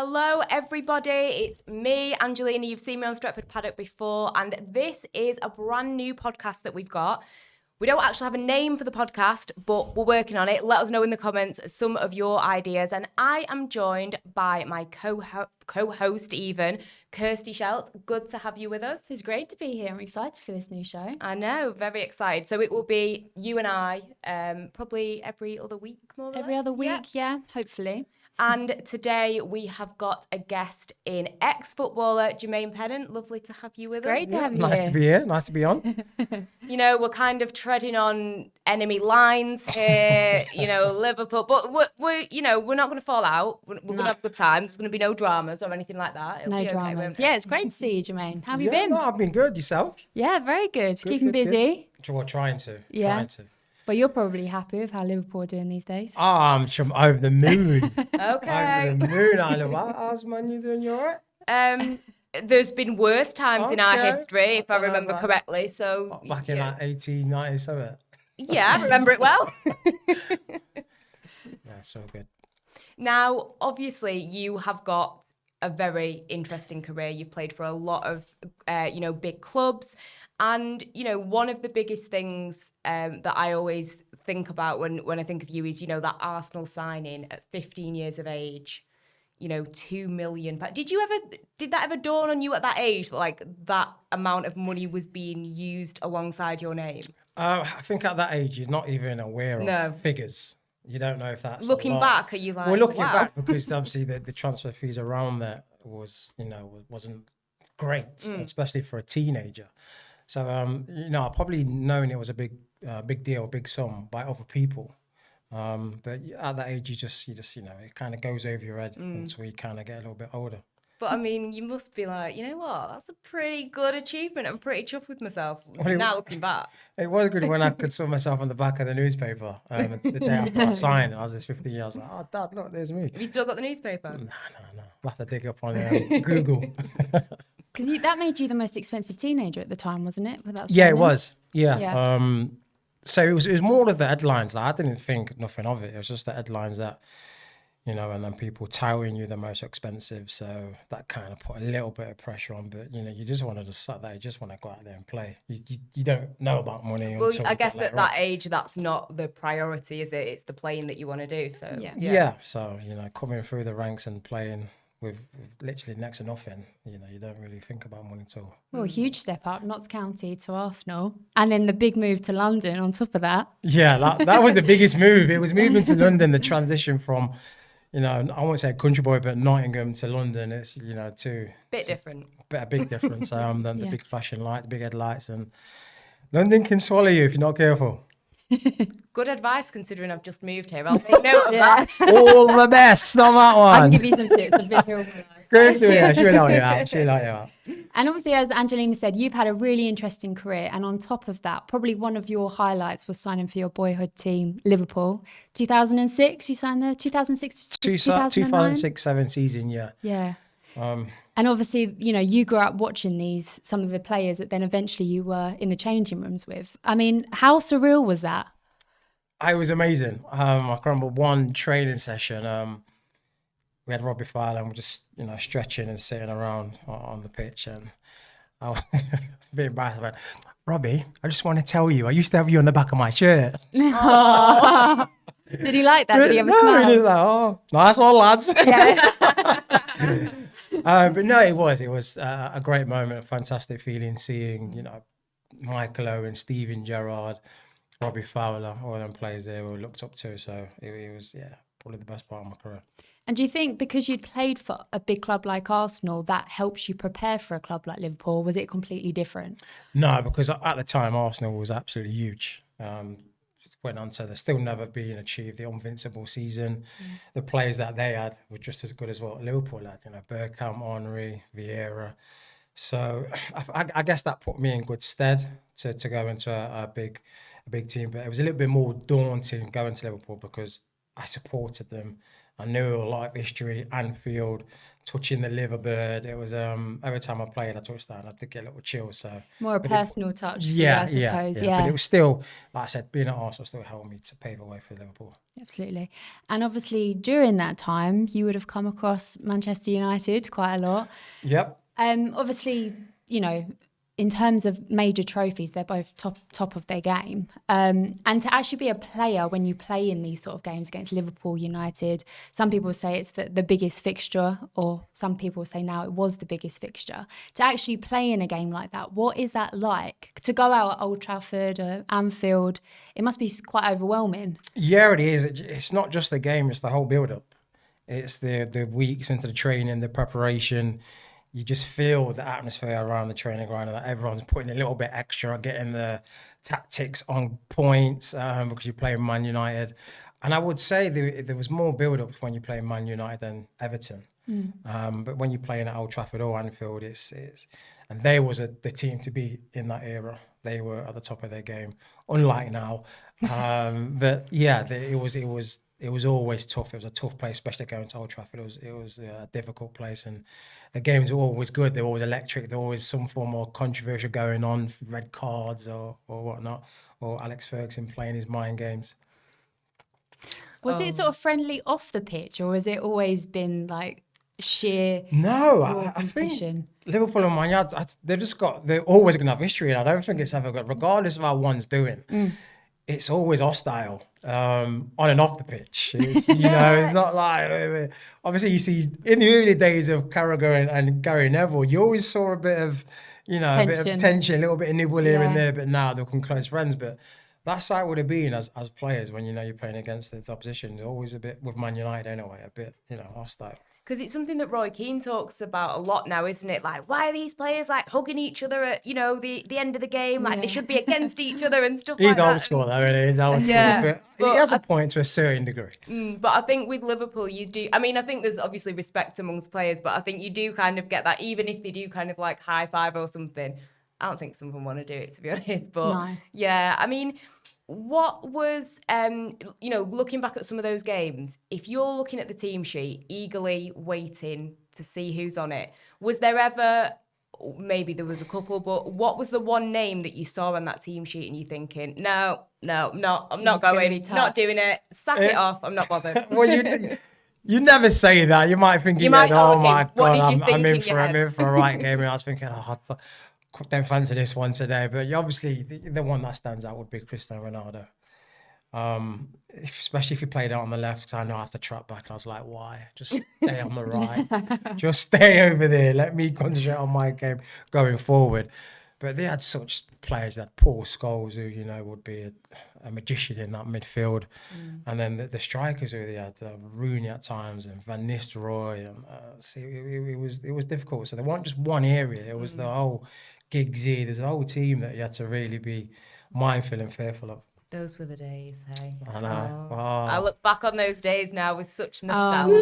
Hello, everybody. It's me, Angelina. You've seen me on Stretford Paddock before, and this is a brand new podcast that we've got. We don't actually have a name for the podcast, but we're working on it. Let us know in the comments some of your ideas. And I am joined by my co-host, even, Kirsty Shelts. Good to have you with us. It's great to be here. I'm excited for this new show. I know, very excited. So it will be you and I, probably every other week, more or less. Every other week, yeah, hopefully. And today we have got a guest in ex-footballer Jermaine Pennant. Lovely to have you with us. Great to have you Nice here. to be here. Nice to be on. You know, we're kind of treading on enemy lines here, you know, Liverpool. But we're not going to fall out. We're going to have a good time. There's going to be no dramas or anything like that. It'll No be okay, dramas. won't it? Yeah, it's great to see you, Jermaine. How have you been? No, I've been good. Yourself? Yeah, very good. Keeping good. busy. Well, trying to. Yeah. Trying to. But you're probably happy with how Liverpool are doing these days. Oh, I'm over the moon. Okay. Over the moon, I love. How's Man U doing? You all right? There's been worse times in our Okay. history, if I don't know remember about- correctly. So Back in like 1897. yeah, I remember it well. Yeah, so good. Now, obviously, you have got a very interesting career. You've played for a lot of, big clubs. And, you know, one of the biggest things that I always think about when I think of you is, you know, that Arsenal signing at 15 years of age, you know, £2 million. Did that ever dawn on you at that age, like that amount of money was being used alongside your name? I think at that age, you're not even aware of figures. You don't know if that's Looking a lot. back, are you like, Well, looking wow. back, because obviously the transfer fees around that wasn't great, especially for a teenager. So, I probably known it was a big deal, big sum by other people. But at that age, you just, it kind of goes over your head until you kind of get a little bit older. But I mean, you must be like, you know what? That's a pretty good achievement. I'm pretty chuffed with myself Well, now looking back. It was good when I could saw myself on the back of the newspaper the day after I signed. I was just 15 years. I was like, oh, Dad, look, there's me. Have you still got the newspaper? No. I'll have to dig up on Google. Because that made you the most expensive teenager at the time, wasn't it? With that Yeah, it signing? was. Yeah. Yeah. So it was more of the headlines. Like, I didn't think nothing of it. It was just the headlines that, and then people touting you the most expensive. So that kind of put a little bit of pressure on. But, you just wanted to suck that. You just want to go out there and play. You don't know about money. Well, until I you guess get at later that age, that's not the priority, is it? It's the playing that you want to do. So Yeah. So, coming through the ranks and playing with literally next to nothing, you don't really think about money at all. Well, a huge step up, Notts County to Arsenal. And then the big move to London on top of that. Yeah, that was the biggest move. It was moving to London, the transition from, I won't say country boy, but Nottingham to London. It's, bit different. a big difference than the big flashing lights, big headlights. And London can swallow you if you're not careful. Good advice, considering I've just moved here. I'll take note of Yeah. that. All the best on that I can one. give you some tips. A bit here. Good to hear. She'll help you out. She'll help you out. And obviously, as Angelina said, you've had a really interesting career. And on top of that, probably one of your highlights was signing for your boyhood team, Liverpool. 2006, you signed there? 2006 to 2009? 2006-7 season, yeah. Yeah. And obviously, you grew up watching some of the players that then eventually you were in the changing rooms with. I mean, how surreal was that? It was amazing. I can remember one training session. We had Robbie Fowler and we're just, stretching and sitting around on the pitch. And I was a bit embarrassed. I went, Robbie, I just want to tell you, I used to have you on the back of my shirt. Did he like that? Did he have a No, smile? he was like, oh, nice one, lads. Yeah. But no, it was a great moment, a fantastic feeling seeing, Michael Owen, Steven Gerrard, Robbie Fowler, all them players there we looked up to. So it was, probably the best part of my career. And do you think because you'd played for a big club like Arsenal, that helps you prepare for a club like Liverpool? Was it completely different? No, because at the time, Arsenal was absolutely huge. Went on to, there's still never been achieved the invincible season. The players that they had were just as good as what Liverpool had, Bergkamp, Henry, Vieira. So I guess that put me in good stead to go into a big team. But it was a little bit more daunting going to Liverpool because I supported them. I knew a lot of history, Anfield, touching the Liverbird. It was every time I played, I touched that, and I did get a little chill. So More a but personal touch for you, yeah, I suppose. But it was still, like I said, being at Arsenal still helped me to pave the way for Liverpool. Absolutely. And obviously, during that time, you would have come across Manchester United quite a lot. Yep. Obviously, you know, in terms of major trophies, they're both top of their game. And to actually be a player when you play in these sort of games against Liverpool, United, some people say it's the biggest fixture, or some people say now it was the biggest fixture. To actually play in a game like that, what is that like? To go out at Old Trafford or Anfield, it must be quite overwhelming. Yeah, it is. It's not just the game, it's the whole build-up. It's the weeks into the training, the preparation. You just feel the atmosphere around the training ground, that everyone's putting a little bit extra, getting the tactics on point, because you're playing Man United. And I would say there was more build-up when you play Man United than Everton. But when you're playing at Old Trafford or Anfield, and they was the team to beat in that era. They were at the top of their game, unlike now. But yeah, it was always tough. It was a tough place, especially going to Old Trafford. It was a difficult place, and the games were always good. They were always electric. There was always some form of controversy going on, red cards or whatnot, or Alex Ferguson playing his mind games. Was it sort of friendly off the pitch, or has it always been like sheer No, I think competition? Liverpool and Man United, they're always going to have history, and I don't think it's ever good, regardless of how one's doing. It's always hostile on and off the pitch. It's, it's not like, obviously you see in the early days of Carragher and Gary Neville, you always saw a bit of, a bit of tension, a little bit of nibble here and there, but now they'll become close friends. But that's how it would have been as players when, you're playing against the opposition. They're always a bit, with Man United anyway, a bit, hostile. Because it's something that Roy Keane talks about a lot now, isn't it? Like, why are these players like hugging each other at, the end of the game? Like, they should be against each other and stuff like that. He's old school, though, isn't he? He's old school. Yeah, but he has a point to a certain degree. But I think with Liverpool, you do. I mean, I think there's obviously respect amongst players, but I think you do kind of get that, even if they do kind of like high five or something. I don't think some of them want to do it, to be honest. But yeah, I mean, what was, looking back at some of those games, if you're looking at the team sheet, eagerly waiting to see who's on it, was there ever, maybe there was a couple, but what was the one name that you saw on that team sheet and you're thinking, no, I'm not going, not doing it, sack it off, I'm not bothered? Well, you never say that. You might think, my God, I'm in for a right game. And I was thinking, I don't fancy this one today. But obviously, the one that stands out would be Cristiano Ronaldo. Especially if he played out on the left, because I know I have to track back. And I was like, why? Just stay on the right. Just stay over there. Let me concentrate on my game going forward. But they had such players that Paul Scholes, who, would be a magician in that midfield. And then the strikers who they had, Rooney at times and Van Nistelrooy. And it was difficult. So there wasn't just one area. It was the whole Giggsy. There's a whole team that you had to really be mindful and fearful of. Those were the days, hey. I know. Oh. I look back on those days now with such nostalgia.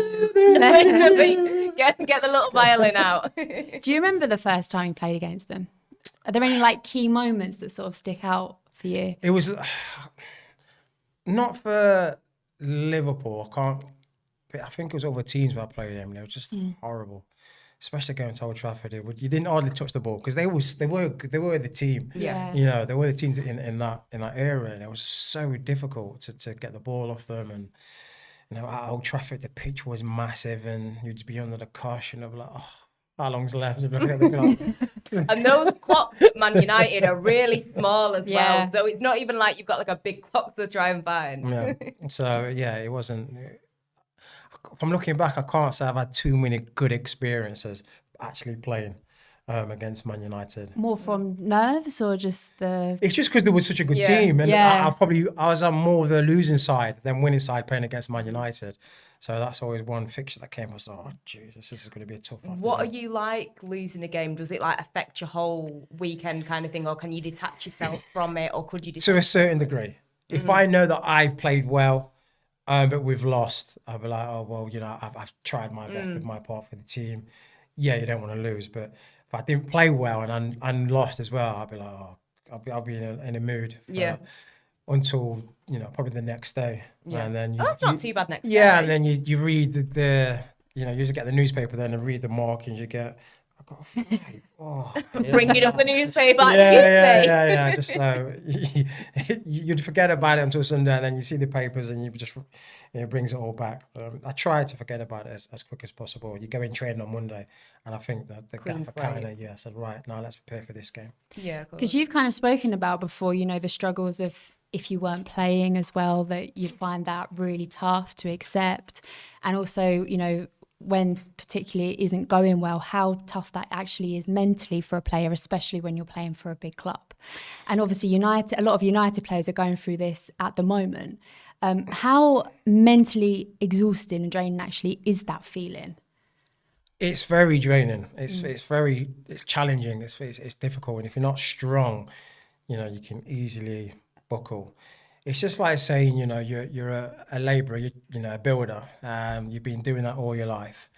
Get the little violin out. Do you remember the first time you played against them? Are there any key moments that sort of stick out for you? It was not for Liverpool. I think it was over teams where I played them. They were just horrible, especially going to Old Trafford. You didn't hardly touch the ball because they were the team. Yeah. They were the teams in that era, and it was so difficult to get the ball off them. And at Old Trafford, the pitch was massive, and you'd be under the cosh, and I'd be like, oh, how long's left? And those clocks at Man United are really small as well. So it's not even like you've got a big clock to try and find. Yeah. So, it wasn't... If I'm looking back, I can't say I've had too many good experiences actually playing against Man United. More from nerves or just the... It's just because there was such a good team. And I was on more of the losing side than winning side playing against Man United. So that's always one fixture that came. I was like, oh, Jesus, this is going to be a tough one. What are you like losing a game? Does it affect your whole weekend kind of thing? Or can you detach yourself from it? Or could you... To a certain degree. If I know that I've played well, but we've lost, I'll be like, oh, well, I've tried my best with my part for the team. Yeah, you don't want to lose. But if I didn't play well and lost as well, I'll be like, oh, I'll be in a mood. until, probably the next day. Yeah. And then That's not too bad next day. Yeah, and then you read the you just get the newspaper then and read the markings. You get, I've got a fight. Oh, yeah. Bringing up the newspaper. Yeah. Just so you'd forget about it until Sunday, and then you see the papers and you just, it brings it all back. I try to forget about it as quick as possible. You go in training on Monday, and I think that the gap kind of, said, right, now let's prepare for this game. Yeah, of course. Because you've kind of spoken about before, the struggles of if you weren't playing as well, that you'd find that really tough to accept. And also, when particularly it isn't going well, how tough that actually is mentally for a player, especially when you're playing for a big club. And obviously a lot of United players are going through this at the moment. How mentally exhausting and draining actually is that feeling? It's very draining. It's challenging. It's difficult. And if you're not strong, you can easily buckle. It's just like saying, you're a labourer, a builder. You've been doing that all your life.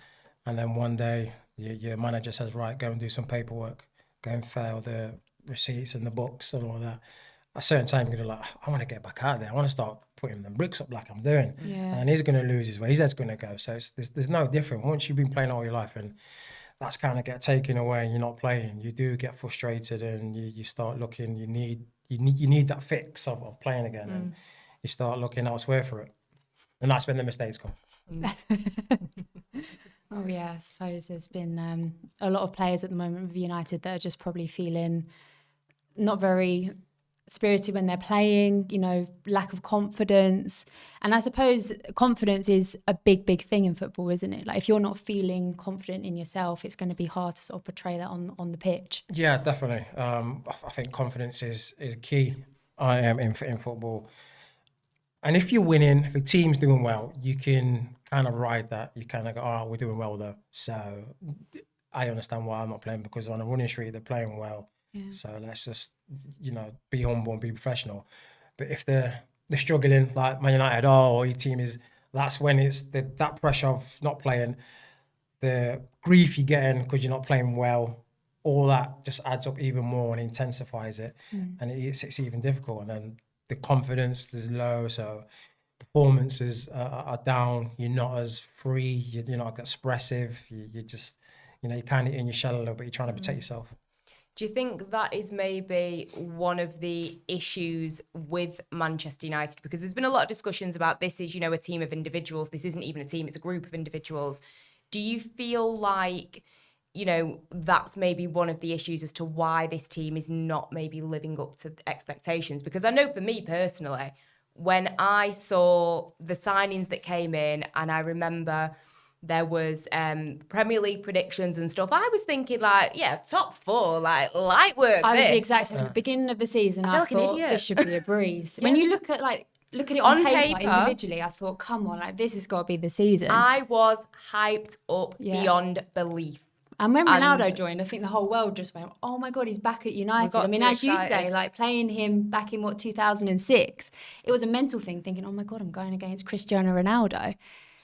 And then one day your manager says, right, go and do some paperwork, go and file the receipts and the books and all that. At a certain time, you're going to I want to get back out there. I want to start putting them bricks up like I'm doing. Yeah. And he's going to lose his way. His head's going to go. So there's no different. Once you've been playing all your life and that's kind of get taken away and you're not playing, you do get frustrated and you start looking, you need that fix of playing again, and you start looking elsewhere for it, and that's when the mistakes come. Oh yeah, I suppose there's been a lot of players at the moment with United that are just probably feeling not very spirited when they're playing, lack of confidence. And I suppose confidence is a big thing in football, isn't it? Like if you're not feeling confident in yourself, it's going to be hard to sort of portray that on the pitch. Yeah, definitely. I think confidence is key. I am in football. And if you're winning, if the team's doing well, you can kind of ride that. You kind of go, oh, we're doing well though. So I understand why I'm not playing, because on a running streak, they're playing well. Yeah. So let's just, be humble and be professional. But if they're struggling, like Man United, your team is, that's when it's that pressure of not playing, the grief you're getting because you're not playing well, all that just adds up even more and intensifies it. And it's even difficult. And then the confidence is low, so performances are down. You're not as free, you're not expressive. You just, you're kind of in your shell a little bit. You're trying to protect yourself. Do you think that is maybe one of the issues with Manchester United? Because there's been a lot of discussions about this is, a team of individuals. This isn't even a team, it's a group of individuals. Do you feel like, that's maybe one of the issues as to why this team is not maybe living up to expectations? Because I know for me personally, when I saw the signings that came in, and I remember there was Premier League predictions and stuff, I was thinking top 4, light work. I was the exact same. At the beginning of the season, I thought this should be a breeze. When you look at it on paper individually, I thought, come on, this has got to be the season. I was hyped up beyond belief. And when Ronaldo joined, I think the whole world just went, oh my God, he's back at United. I mean, as you say, playing him back in 2006, it was a mental thing, thinking, oh my God, I'm going against Cristiano Ronaldo.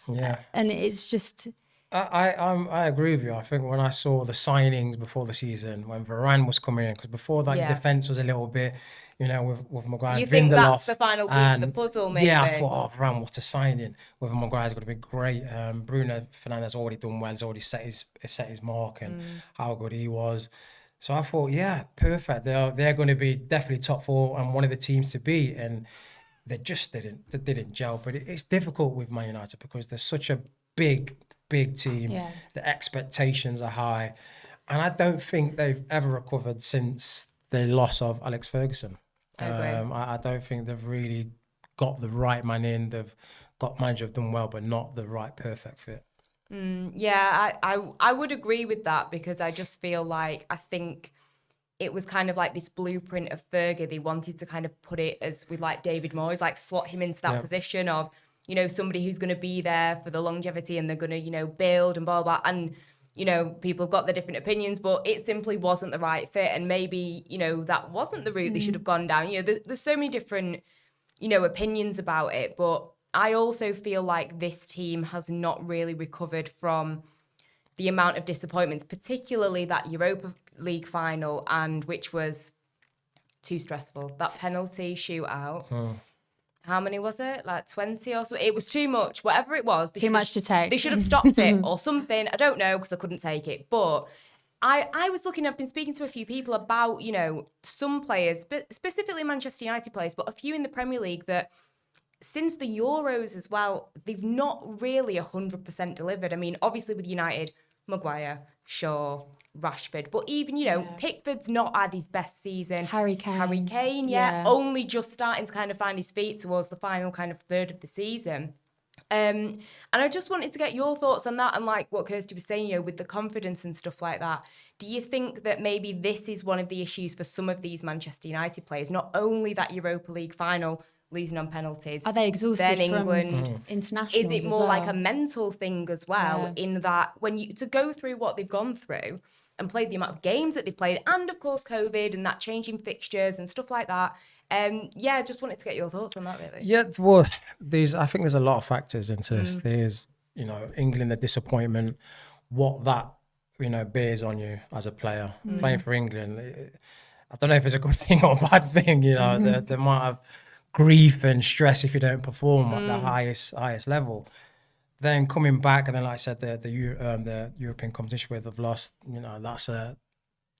Yeah. And it's just... I agree with you. I think when I saw the signings before the season, when Varane was coming in, because before that, your defence was a little bit, with Maguire. You think that's the final piece of the puzzle, maybe? Yeah, I thought, Varane, what a signing. With Maguire's going to be great. Bruno Fernandes already done well. He's already set his mark and how good he was. So I thought, yeah, perfect. They're going to be definitely top 4 and one of the teams to beat. And they just didn't gel. But it's difficult with Man United because they're such a big team. Yeah. The expectations are high. And I don't think they've ever recovered since the loss of Alex Ferguson. I agree. I don't think they've really got the right man in. They've got manager have done well, but not the right perfect fit. Yeah, I would agree with that, because I just feel like, I think it was kind of like this blueprint of Fergie. They wanted to kind of put it as with David Moyes, slot him into that position of, somebody who's going to be there for the longevity, and they're going to, build and blah, blah. And, people got their different opinions, but it simply wasn't the right fit. And maybe, that wasn't the route they should have gone down. There's so many different, opinions about it. But I also feel like this team has not really recovered from the amount of disappointments, particularly that Europa League final, and which was too stressful. That penalty shootout. How many was it? Like 20 or so? It was too much. Whatever it was. Too much to take. They should have stopped it or something. I don't know because I couldn't take it. But I was looking, I've been speaking to a few people about, you know, some players, but specifically Manchester United players, but a few in the Premier League that since the Euros as well, they've not really 100% delivered. I mean, obviously with United, Maguire, Shaw, Rashford, but even, you know, Pickford's not had his best season. Harry Kane, only just starting to kind of find his feet towards the final kind of third of the season. And I just wanted to get your thoughts on that and like what Kirsty was saying, you know, with the confidence and stuff like that. Do you think that maybe this is one of the issues for some of these Manchester United players? Not only that Europa League final, losing on penalties. Are they exhausted then from England, internationals? Is it more like a mental thing as well, in that when you to go through what they've gone through and played the amount of games that they've played, and of course COVID and that changing fixtures and stuff like that. Just wanted to get your thoughts on that, really. Yeah, well, I think there's a lot of factors into this. There's, you know, England, the disappointment, what that, you know, bears on you as a player playing for England. I don't know if it's a good thing or a bad thing. You know, they might have grief and stress if you don't perform at the highest level. Then coming back, and then like I said, the European competition where they've lost, you know,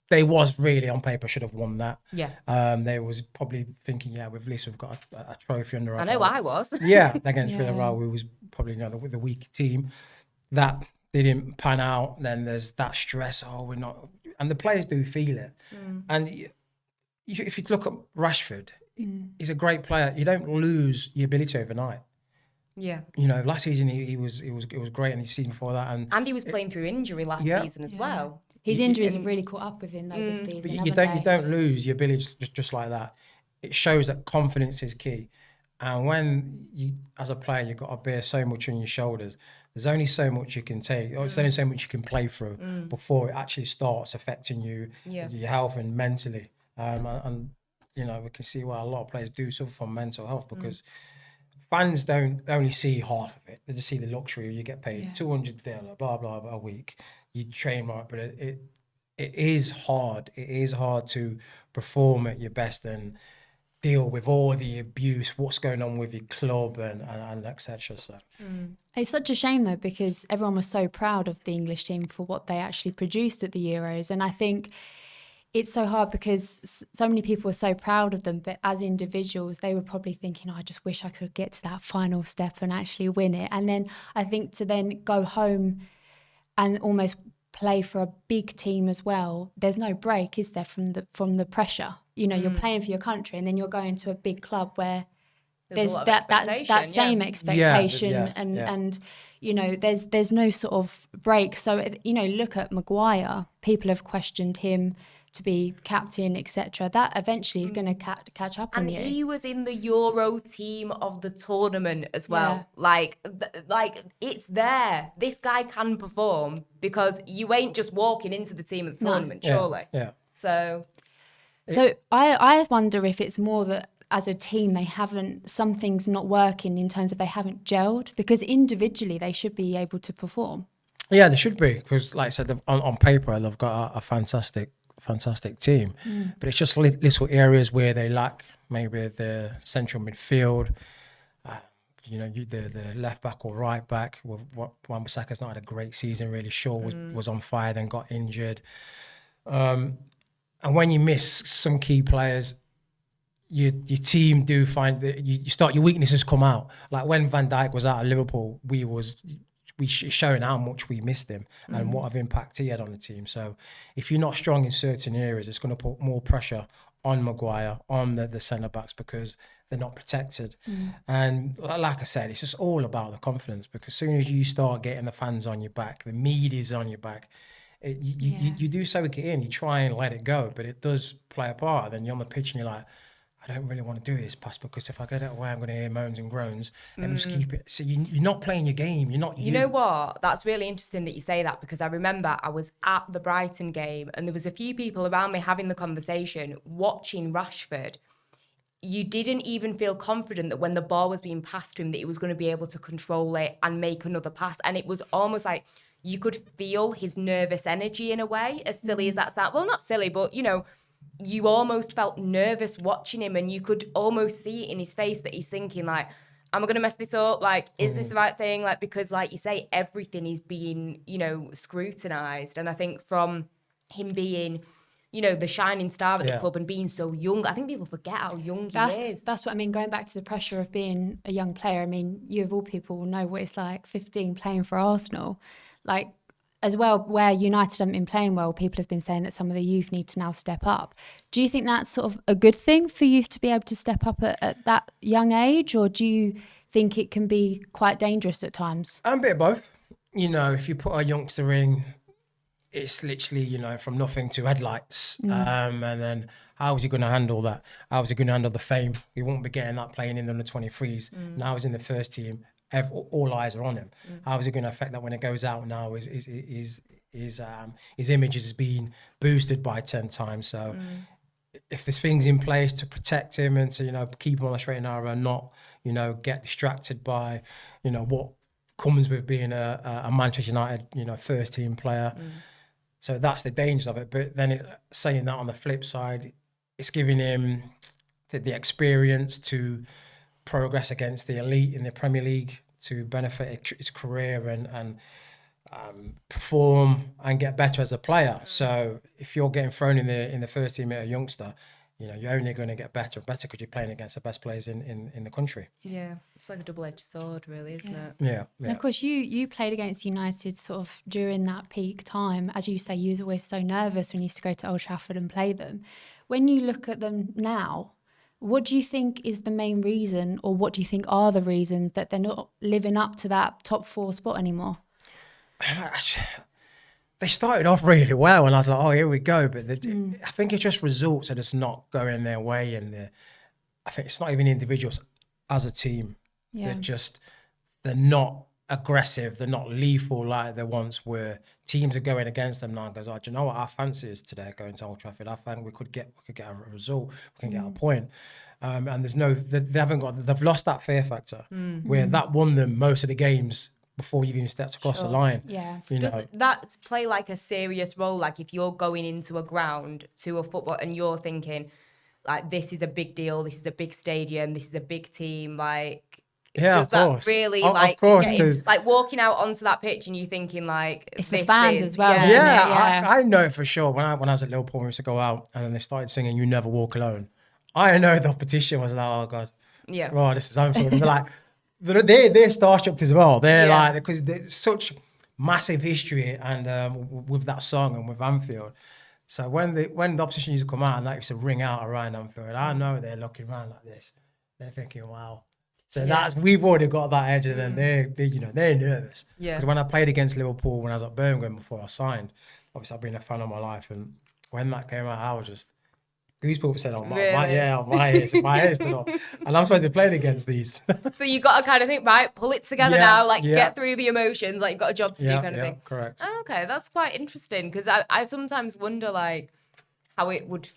they was really on paper should have won that. Yeah. They was probably thinking, yeah, with this we've got a trophy under our I know belt. I was. Yeah, against Villarreal, we was probably, you know, the weak team. That didn't pan out. Then there's that stress. Oh, we're not, and the players do feel it. And if you look at Rashford, he's a great player. You don't lose your ability overnight. Yeah. You know, last season he was great, and the season before that, and he was playing through injury last season as well. His injuries have really caught up with him though this season. But you don't lose your ability just like that. It shows that confidence is key, and when you, as a player, you've got to bear so much on your shoulders. There's only so much you can take, or there's only so much you can play through before it actually starts affecting you, your health and mentally. And you know, we can see why a lot of players do suffer from mental health because fans don't only see half of it. They just see the luxury. You get paid $200, blah, blah, blah, a week. You train right, but it is hard. It is hard to perform at your best and deal with all the abuse, what's going on with your club and etc. So it's such a shame though, because everyone was so proud of the English team for what they actually produced at the Euros. And I think it's so hard because so many people were so proud of them, but as individuals, they were probably thinking, I just wish I could get to that final step and actually win it. And then I think to then go home and almost play for a big team as well, there's no break, is there, from the pressure? You know, you're playing for your country and then you're going to a big club where there's that same expectation and you know, there's no sort of break. So, you know, look at Maguire, people have questioned him to be captain, etc. That eventually is going to catch up on you. And he was in the Euro team of the tournament as well. Like it's there. This guy can perform because you ain't just walking into the team of the tournament, surely. Yeah. So I wonder if it's more that as a team something's not working in terms of they haven't gelled, because individually they should be able to perform. Yeah, they should be, because like I said, on paper they've got a fantastic team, but it's just little areas where they lack, maybe the central midfield, you know, the left back or right back. Busacker's not had a great season really. Shaw was on fire, then got injured, and when you miss some key players, your team do find that your weaknesses come out. Like when Van Dijk was out of Liverpool, we showing how much we missed him and what of impact he had on the team. So if you're not strong in certain areas, it's going to put more pressure on Maguire, on the centre-backs, because they're not protected. And like I said, it's just all about the confidence, because as soon as you start getting the fans on your back, the media's on your back, you do soak it in, you try and let it go, but it does play a part. Then you're on the pitch and you're like, I don't really want to do this pass, because if I get it away, I'm going to hear moans and groans. Let me just keep it. So you're not playing your game. You're not you. You know what? That's really interesting that you say that, because I remember I was at the Brighton game and there was a few people around me having the conversation, watching Rashford. You didn't even feel confident that when the ball was being passed to him that he was going to be able to control it and make another pass. And it was almost like you could feel his nervous energy in a way, as silly as that's that. Well, not silly, but, you know, you almost felt nervous watching him, and you could almost see it in his face that he's thinking like, am I going to mess this up? Like, is this the right thing? Like, because like you say, everything is being, scrutinized. And I think from him being, the shining star at the club and being so young, I think people forget how young he is. That's what I mean. Going back to the pressure of being a young player, I mean, you of all people know what it's like 15 playing for Arsenal. Like, as well, where United haven't been playing well, people have been saying that some of the youth need to now step up. Do you think that's sort of a good thing for youth to be able to step up at that young age, or do you think it can be quite dangerous at times? A bit of both. If you put a youngster in, it's literally, from nothing to headlights. And then how is he going to handle that? How is he going to handle the fame? He won't be getting that playing in the under-23s. Now he's in the first team. All eyes are on him. How is he going to affect that when it goes out now? His image is being boosted by 10 times. So if there's things in place to protect him and to, keep him on the straight and narrow and not, get distracted by, what comes with being a Manchester United, first team player. So that's the danger of it. But then saying that on the flip side, it's giving him the experience to progress against the elite in the Premier League, to benefit his career and perform and get better as a player. So if you're getting thrown in the first team at a youngster, you're only going to get better and better because you're playing against the best players in the country. Yeah, it's like a double-edged sword, really, isn't it? Yeah. And of course, you played against United sort of during that peak time. As you say, you was always so nervous when you used to go to Old Trafford and play them. When you look at them now, what do you think is the main reason, or what do you think are the reasons that they're not living up to that top 4 spot anymore? They started off really well, and I was like, oh, here we go. But I think it's just results are just not going their way. And I think it's not even individuals as a team. Yeah. They're not aggressive. They're not lethal like they once were. Teams are going against them now and goes, oh, do you know what our fancy is today going to Old Trafford? I think we could get a result. We can get a point. And they've lost that fear factor where that won them most of the games before you've even stepped across the line. Yeah. Does that play like a serious role? Like if you're going into a ground to a football and you're thinking like, this is a big deal, this is a big stadium, this is a big team, like, does that really like walking out onto that pitch and you thinking like it's the fans as well? I know for sure when I was at Liverpool, we used to go out and then they started singing "You Never Walk Alone." I know the opposition was like, oh god, right, this is Anfield. And they're like, they're starstruck as well. They're like, because there's such massive history and with that song and with Anfield. So when the opposition used to come out and that used to ring out around Anfield, I know they're looking around like this. They're thinking, wow. So we've already got that edge, and then they're nervous. Yeah. Because when I played against Liverpool when I was at Birmingham before I signed, obviously I've been a fan of my life, and when that came out, I was just goosebumps said on my ears stood up. And I'm supposed to be playing against these. So you got to kind of think, right, pull it together now, like get through the emotions, like you've got a job to do kind of thing. Correct. Oh, okay, that's quite interesting because I sometimes wonder like how it would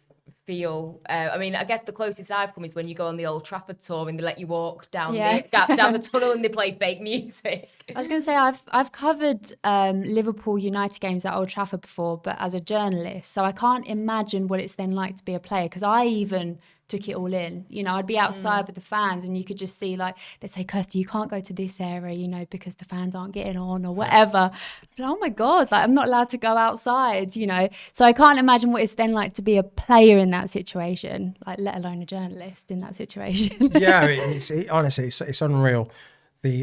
feel. I mean, I guess the closest I've come is when you go on the Old Trafford tour and they let you walk down down the tunnel and they play fake music. I was going to say I've covered Liverpool United games at Old Trafford before, but as a journalist, so I can't imagine what it's then like to be a player because I even took it all in. I'd be outside with the fans and you could just see like they say, Kirsty, you can't go to this area, because the fans aren't getting on or whatever. But oh my God, like I'm not allowed to go outside, So I can't imagine what it's then like to be a player in that situation, like let alone a journalist in that situation. Honestly, it's unreal.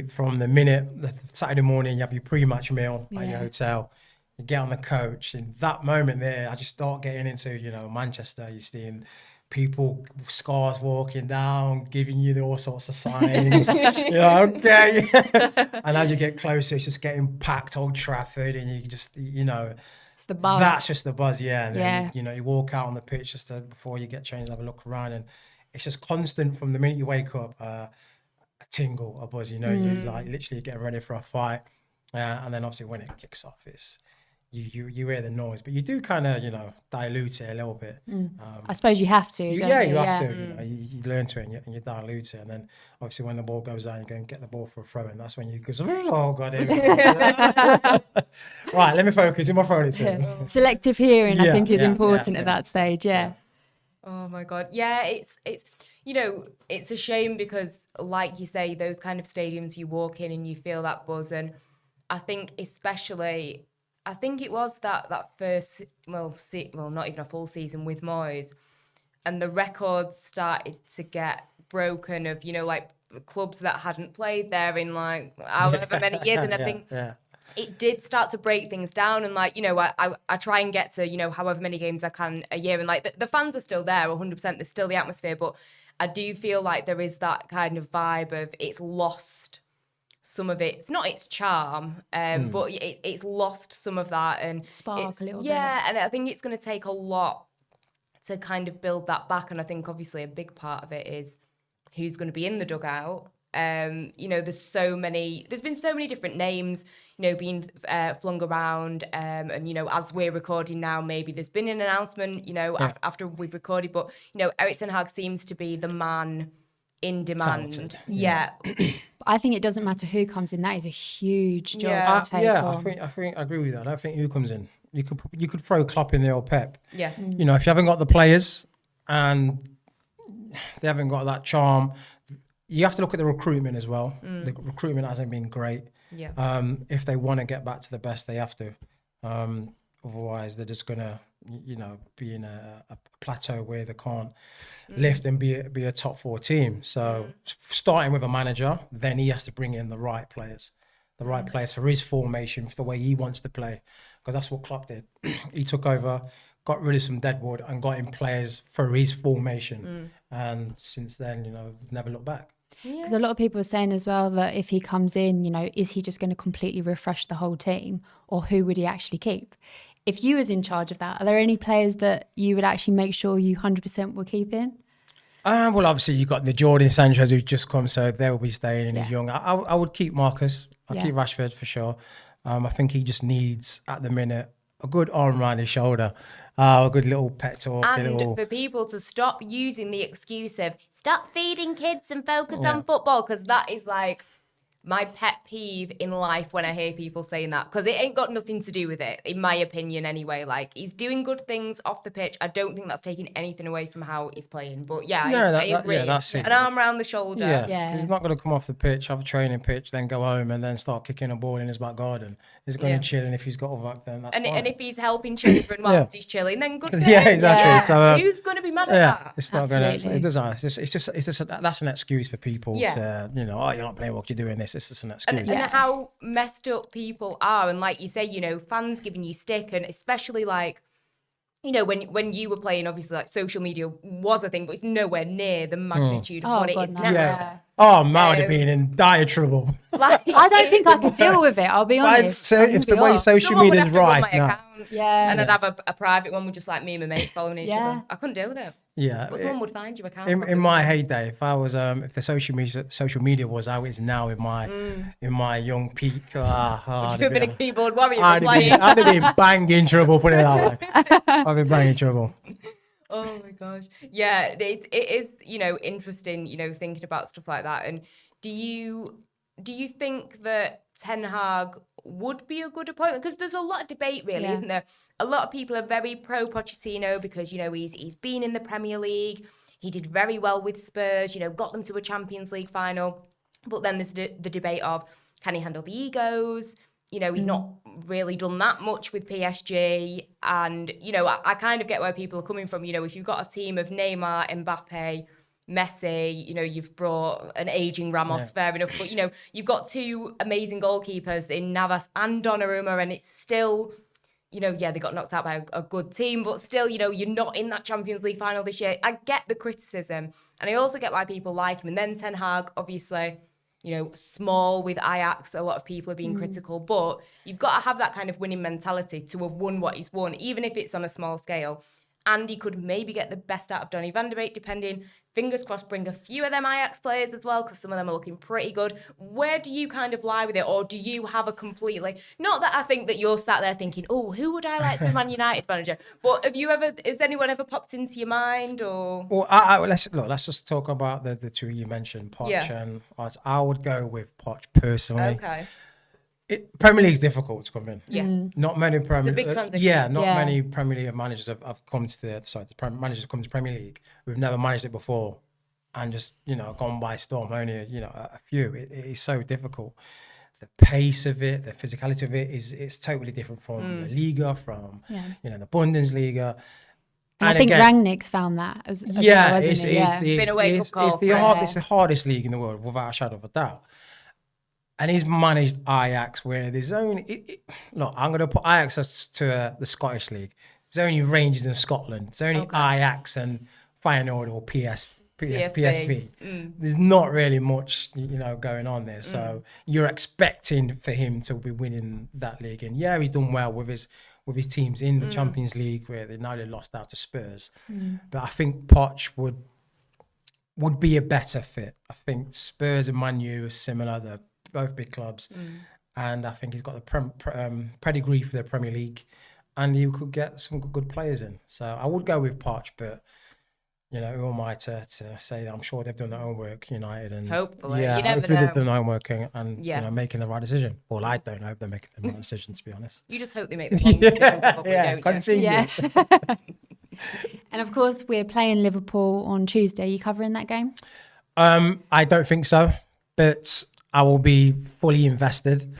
From the minute the Saturday morning, you have your pre-match meal at your hotel, you get on the coach, and that moment there, I just start getting into Manchester. You're seeing people with scars walking down, giving you all sorts of signs. Okay. And as you get closer, it's just getting packed Old Trafford, and you just it's the buzz. That's just the buzz, And then you walk out on the pitch just before you get changed, have a look around, and it's just constant from the minute you wake up. A tingle, a buzz, you like literally getting ready for a fight, and then obviously when it kicks off, it's you hear the noise, but you do kind of dilute it a little bit. I suppose you have to. You have to. You learn to it and you dilute it, and then obviously when the ball goes out, you go and get the ball for a throw, and that's when you go, oh god, right, let me focus. In my phone, selective hearing, I think, is important at that stage. Oh my God. Yeah, it's it's a shame because like you say, those kind of stadiums you walk in and you feel that buzz. And I think especially, I think it was that first, well, not even a full season with Moyes, and the records started to get broken of, like clubs that hadn't played there in like however many years. And I think it did start to break things down. And like, I try and get to, however many games I can a year. And like the fans are still there 100%. There's still the atmosphere. But I do feel like there is that kind of vibe of it's lost some of its, not its charm, but it's lost some of that. And spark a little bit. Yeah, and I think it's going to take a lot to kind of build that back. And I think obviously a big part of it is who's going to be in the dugout. There's been so many different names, being flung around. And, as we're recording now, maybe there's been an announcement, after we've recorded. But, Erik ten Hag seems to be the man in demand. Talented. Yeah. I think it doesn't matter who comes in. That is a huge job to take on. I think I agree with that. I don't think who comes in. You could throw Klopp in there or Pep. Yeah. If you haven't got the players and they haven't got that charm, you have to look at the recruitment as well. The recruitment hasn't been great. Yeah. If they want to get back to the best, they have to. Otherwise, they're just gonna, be in a plateau where they can't lift and be a top 4 team. So starting with a manager, then he has to bring in the right players for his formation, for the way he wants to play. Because that's what Klopp did. He took over, got rid of some deadwood and got in players for his formation. And since then, never looked back. Because a lot of people are saying as well that if he comes in, is he just going to completely refresh the whole team, or who would he actually keep? If you was in charge of that, are there any players that you would actually make sure you 100% were keeping? Well, obviously you've got the Jordan Sanchez who's just come, so they'll be staying and he's young. I would keep Marcus. I'll keep Rashford for sure. I think he just needs, at the minute, a good arm around his shoulder, a good little pet talk. And for people to stop using the excuse of stop feeding kids and focus on football, because that is like my pet peeve in life when I hear people saying that, because it ain't got nothing to do with it, in my opinion anyway. Like, he's doing good things off the pitch. I don't think that's taking anything away from how he's playing. But I agree. That's it. An arm around the shoulder. Yeah. He's not going to come off the pitch, have a training pitch, then go home and then start kicking a ball in his back garden. He's going to chill, and if he's got a vac, then that's fine. And if he's helping children while he's chilling, then good for him. Yeah, exactly. Yeah. So who's going to be mad at that? It's not going to. It doesn't. It's just that's an excuse for people to, you're not playing well, you're doing this. It's just an excuse. And how messed up people are, and like you say, fans giving you stick, and especially like, when you were playing, obviously like social media was a thing, but it's nowhere near the magnitude of what it is now. Yeah. Oh, I would have been in dire trouble. Like, I don't think I could deal with it, I'll be honest. So if the way social media is right now. And I'd have a private one with just like me and my mates following each other. I couldn't deal with it. Yeah. But someone would find your account. In my heyday, if I was if the social media was how it's now in my young peak, would you have been a keyboard warrior? I'd have been banging trouble, put it that way. I'd be banging trouble. Oh my gosh. Yeah, it is, interesting, thinking about stuff like that. And do you think that Ten Hag would be a good appointment? Because there's a lot of debate, really, isn't there? A lot of people are very pro Pochettino because, he's been in the Premier League. He did very well with Spurs, got them to a Champions League final. But then there's the debate of, can he handle the egos? He's not really done that much with PSG. And, I kind of get where people are coming from. If you've got a team of Neymar, Mbappe, Messi, you've brought an aging Ramos, fair enough. But, you've got 2 amazing goalkeepers in Navas and Donnarumma, and it's still, they got knocked out by a good team, but still, you're not in that Champions League final this year. I get the criticism, and I also get why people like him. And then Ten Hag, obviously, small with Ajax, a lot of people are being critical, but you've got to have that kind of winning mentality to have won what he's won, even if it's on a small scale. And he could maybe get the best out of Donny van de Beek, depending, fingers crossed, bring a few of them Ajax players as well, because some of them are looking pretty good. Where do you kind of lie with it? Or do you have a completely, not that I think that you're sat there thinking, oh, who would I like to be Man United manager? But has anyone ever popped into your mind? Or let's just talk about the 2 you mentioned, Poch and I would go with Poch personally. Okay. Premier League's difficult to come in. Yeah. Not many Premier. It's a big transition. Many Premier League managers have come to managers have come to Premier League who've never managed it before, and just gone by storm. Only a few. It is so difficult. The pace of it, the physicality of it it's totally different from the Liga, from the Bundesliga. And I think Rangnick's found that as well, hasn't he? It's been a wake-up call. It's the hardest league in the world, without a shadow of a doubt. And he's managed Ajax, where there's only... Look, I'm going to put Ajax to the Scottish League. There's only Rangers in Scotland. There's only Ajax and Feyenoord or PSV. There's not really much, going on there. So you're expecting for him to be winning that league. And he's done well with his teams in the Champions League, where they narrowly lost out to Spurs. But I think Poch would be a better fit. I think Spurs and Man U are similar. They're both big clubs. And I think he's got the pedigree for the Premier League. And you could get some good players in. So I would go with Poch, but... who am I to say that? I'm sure they've done their own work, United, and hopefully, you never hopefully know. they've done their own work and making the right decision. Well, I don't hope they're making the right decision, to be honest. You just hope they make the wrong decision, probably, don't you? Continue. Yeah. And of course, we're playing Liverpool on Tuesday. Are you covering that game? I don't think so, but I will be fully invested.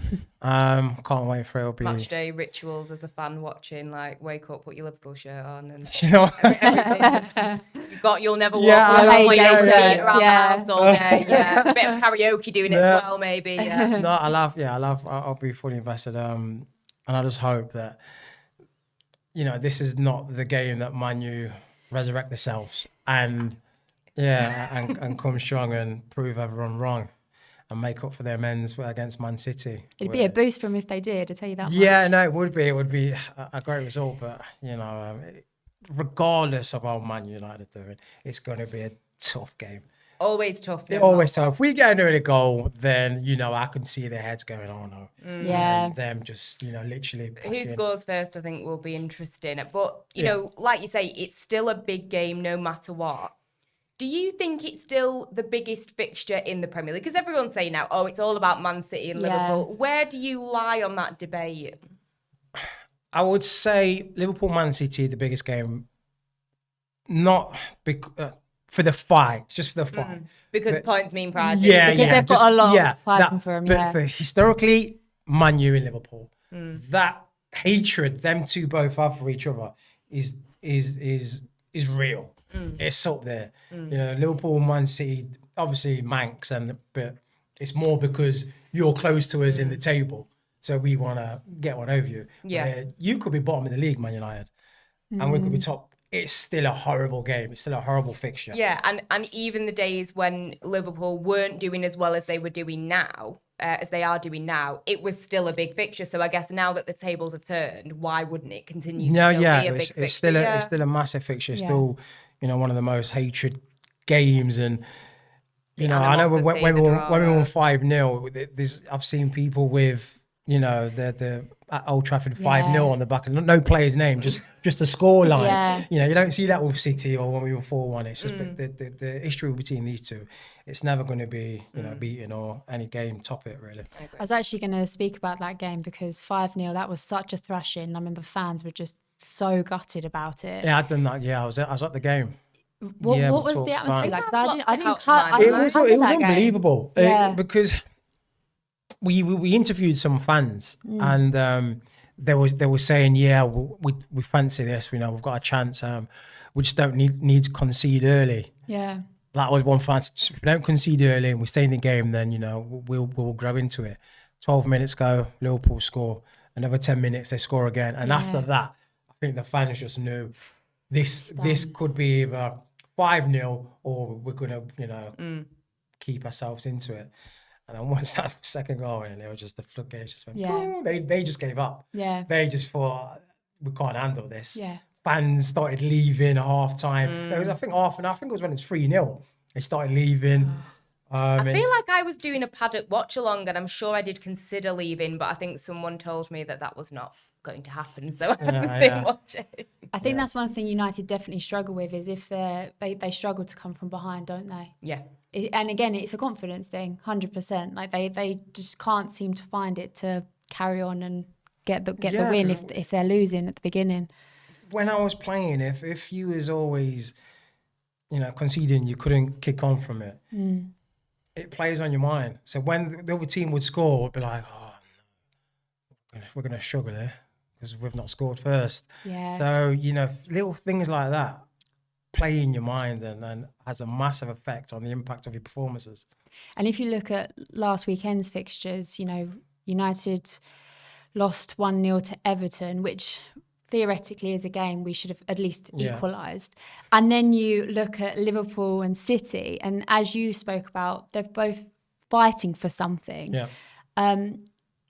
Can't wait for it. Match day rituals as a fan watching, like wake up, put your Liverpool shirt on, and you'll never walk away with your feet around the house all day. Yeah, a bit of karaoke doing it as well, maybe. Yeah. No, I'll be fully invested. And I just hope that this is not the game that Man U resurrect themselves and come strong and prove everyone wrong. And make up for their amends against Man City. It'd be a boost for them if they did, I'll tell you that much. Yeah, no, it would be. It would be a great result. But, regardless of how Man United are doing, it's going to be a tough game. Always tough. Always tough. If we get an early goal, then, I can see their heads going, oh, no. Yeah. And them just, literally. Who scores first, I think, will be interesting. But, like you say, it's still a big game no matter what. Do you think it's still the biggest fixture in the Premier League? Because everyone's saying now, it's all about Man City and Liverpool. Where do you lie on that debate? I would say Liverpool, Man City, the biggest game, not for the fight, just for the fight. Because points mean pride. Because they've got a lot of fighting for them. But for historically, Man U and Liverpool, that hatred them two both have for each other is real. It's up there. Liverpool, Man City, obviously Manx, but it's more because you're close to us in the table, so we want to get one over you. Yeah, you could be bottom of the league, Man United, and we could be top. It's still a horrible game. It's still a horrible fixture. Yeah, and even the days when Liverpool weren't doing as well as they were doing now, as they are doing now, it was still a big fixture. So I guess now that the tables have turned, why wouldn't it continue to be a big fixture? It's still a massive fixture. It's still, one of the most hated games. And, I know when we won 5-0, I've seen people with, the at Old Trafford 5-0 on the back, and no player's name, just a score line. You don't see that with City or when we were 4-1. It's just the history between these two. It's never going to be, beaten or any game top it, really. I was actually going to speak about that game because 5-0, that was such a thrashing. I remember fans were just so gutted about it. Yeah, I'd done that. Yeah, I was at the game. What was the atmosphere like? I didn't cut. It was unbelievable. Because we interviewed some fans and they were saying, we fancy this. We've got a chance. We just don't need to concede early. Yeah. That was one fan. If we don't concede early and we stay in the game, then we'll grow into it. 12 minutes go, Liverpool score. Another 10 minutes, they score again. And after that, I think the fans just knew this could be either 5-0 or we're gonna keep ourselves into it. And then once that second goal in, it was just the floodgates just went. Yeah. They just gave up. Yeah. They just thought we can't handle this. Yeah. Fans started leaving at half time. I think half an hour. I think it was when it's 3-0. They started leaving. I feel like I was doing a Paddock watch along, and I'm sure I did consider leaving, but I think someone told me that was not going to happen, so I didn't watch it. I think that's one thing United definitely struggle with is if they struggle to come from behind, don't they? Yeah. And again, it's a confidence thing, 100%. Like they just can't seem to find it to carry on and get the win if they're losing at the beginning. When I was playing, if you was always, conceding, you couldn't kick on from it. It plays on your mind. So when the other team would score, it'd be like, oh, no, we're going to struggle here because we've not scored first. Yeah. So, little things like that play in your mind and has a massive effect on the impact of your performances. And if you look at last weekend's fixtures, United lost 1-0 to Everton, which theoretically is a game we should have at least equalised. And then you look at Liverpool and City, and as you spoke about, they're both fighting for something. Yeah.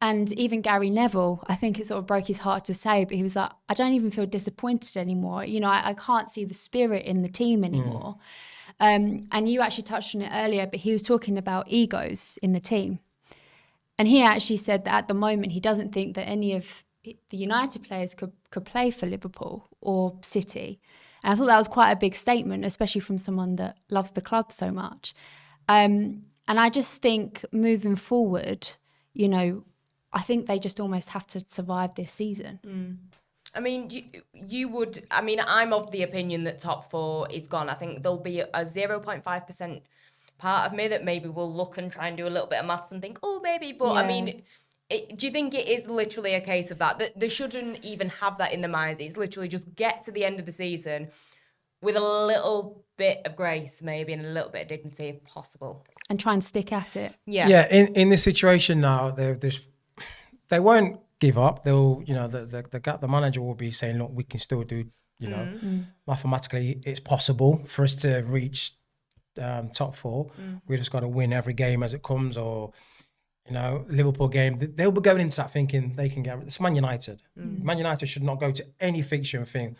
And even Gary Neville, I think it sort of broke his heart to say, but he was like, I don't even feel disappointed anymore. I can't see the spirit in the team anymore. And you actually touched on it earlier, but he was talking about egos in the team. And he actually said that at the moment, he doesn't think that any of the United players could play for Liverpool or City. And I thought that was quite a big statement, especially from someone that loves the club so much. And I just think moving forward, I think they just almost have to survive this season. I mean, I'm of the opinion that top four is gone. I think there'll be a 0.5% part of me that maybe will look and try and do a little bit of maths and think, oh, maybe. But I mean, do you think it is literally a case of that they shouldn't even have that in their minds? It's literally just get to the end of the season with a little bit of grace, maybe, and a little bit of dignity if possible. And try and stick at it. Yeah. Yeah, in this situation now, they won't give up. They'll, the manager will be saying, look, we can still do, mathematically, it's possible for us to reach top four. We just got to win every game as it comes, or, Liverpool game. They'll be going into that thinking they can get. It's Man United. Man United should not go to any fixture and think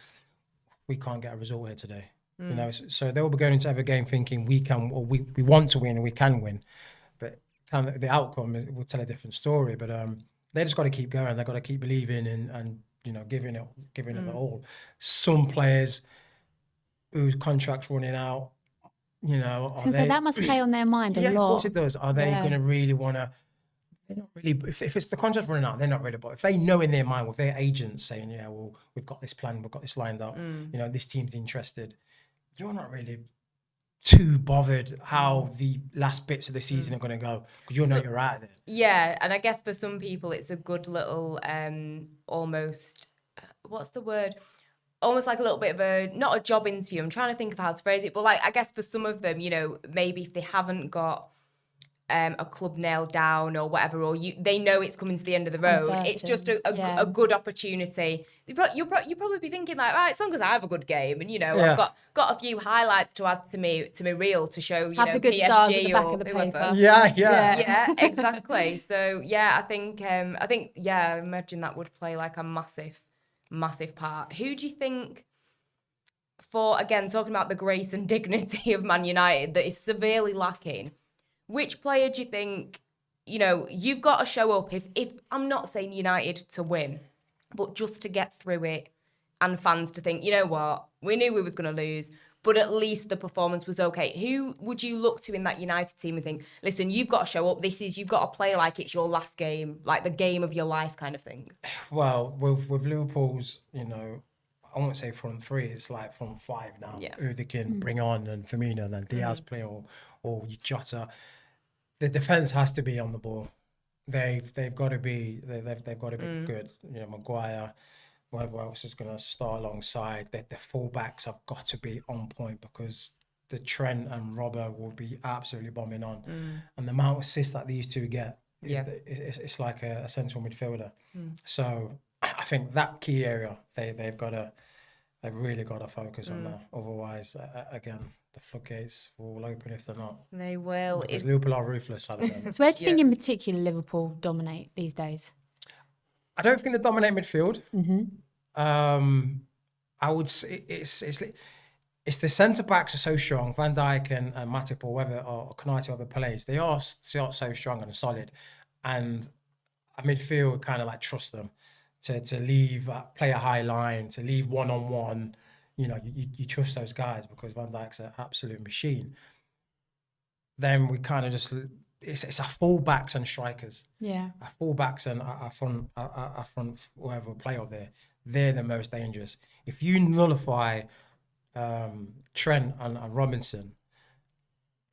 we can't get a result here today. So they'll be going into every game thinking we can, or we want to win and we can win, but the outcome will tell a different story. But they just got to keep going. They've got to keep believing and giving it the all. Some players whose contracts running out, So that must play on their mind a lot. Yeah, of course it does. Are they going to really want to? They're not really. If it's the contract running out, they're not really. But if they know in their mind with their agents saying, "Yeah, well, we've got this plan, we've got this lined up. This team's interested," you're not really too bothered how the last bits of the season are going to go because you're out there. Yeah, and I guess for some people it's a good little almost what's the word? Almost like a little bit of not a job interview. I'm trying to think of how to phrase it, but like I guess for some of them, maybe if they haven't got a club nailed down or whatever, or they know it's coming to the end of the road. It's just a good opportunity. You'll probably be thinking like, right, as long as I have a good game, and I've got a few highlights to add to my reel to show have the good PSG stars at the back or of the whoever. paper. Yeah, exactly. So I think I imagine that would play like a massive part. Who do you think? For again talking about the grace and dignity of Man United that is severely lacking. Which player do you think, you've got to show up if I'm not saying United to win, but just to get through it and fans to think, you know what, we knew we was going to lose, but at least the performance was okay. Who would you look to in that United team and think, listen, you've got to show up. You've got to play like it's your last game, like the game of your life kind of thing? Well, with Liverpool's, I won't say front three, it's like front five now. Yeah. Who they can bring on, and Firmino, and then Diaz play, or Jota. The defense has to be on the ball. They've got to be good. Maguire, whoever else is going to start alongside. The fullbacks have got to be on point because the Trent and Robert will be absolutely bombing on, and the amount of assists that these two get, it's like a central midfielder. So I think that key area they've really got to focus on that. Otherwise, again, the floodgates will open if they're not. They will. Because Liverpool are ruthless at the moment. So where do you think in particular Liverpool dominate these days? I don't think they dominate midfield. I would say it's the centre backs are so strong. Van Dijk and Matip or Konate, whoever plays, they are so strong and solid, and a midfield kind of like trust them to leave, play a high line, to leave one-on-one. You trust those guys because Van Dijk's an absolute machine. Then we kind of just it's our fullbacks and strikers. Yeah. Our fullbacks and our front whoever play up there, they're the most dangerous. If you nullify Trent and Robinson,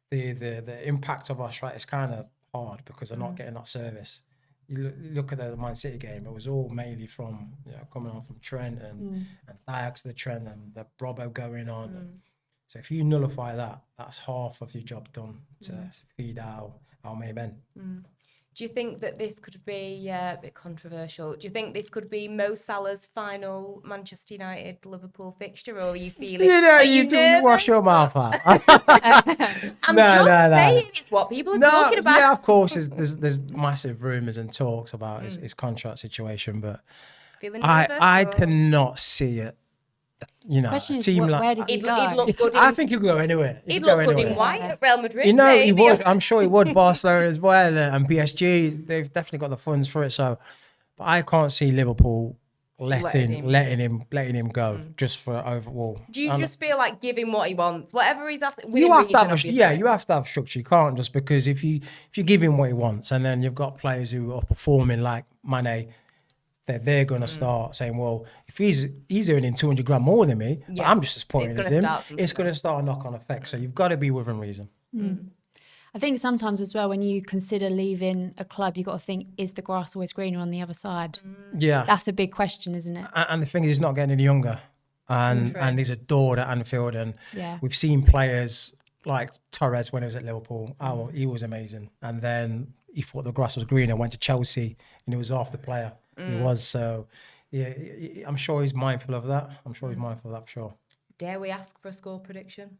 the impact of our strike is kind of hard because they're not getting that service. You look at the Man City game; it was all mainly from coming on from Trent and Diak's the Trent and the Robbo going on. So if you nullify that, that's half of your job done to feed our main men. Do you think that this could be a bit controversial? Do you think this could be Mo Salah's final Manchester United Liverpool fixture, or are you feeling? You wash your mouth out. I'm saying it's what people are talking about. Yeah, of course, there's massive rumours and talks about his contract situation, but I cannot see it. A team where did he go? He'd look good. I think he'd go anywhere. He'd look good in white at Real Madrid. He would. I'm sure he would. Barcelona as well, and PSG. They've definitely got the funds for it. So, but I can't see Liverpool letting him go just for overall. Do you just feel like give him what he wants, whatever he's asking? You have to have structure. You can't just because if you give him what he wants, and then you've got players who are performing like Mane. They're going to start saying, well, if he's earning 200 grand more than me, but I'm just as pointed as him, it's going to start a knock-on effect. So you've got to be within reason. I think sometimes as well, when you consider leaving a club, you've got to think, is the grass always greener on the other side? Yeah. That's a big question, isn't it? And the thing is, he's not getting any younger. And he's adored at Anfield. And we've seen players like Torres when he was at Liverpool. Oh, he was amazing. And then he thought the grass was greener, went to Chelsea, and he was half the player. He was, so yeah, I'm sure he's mindful of that. For sure. Dare we ask for a score prediction?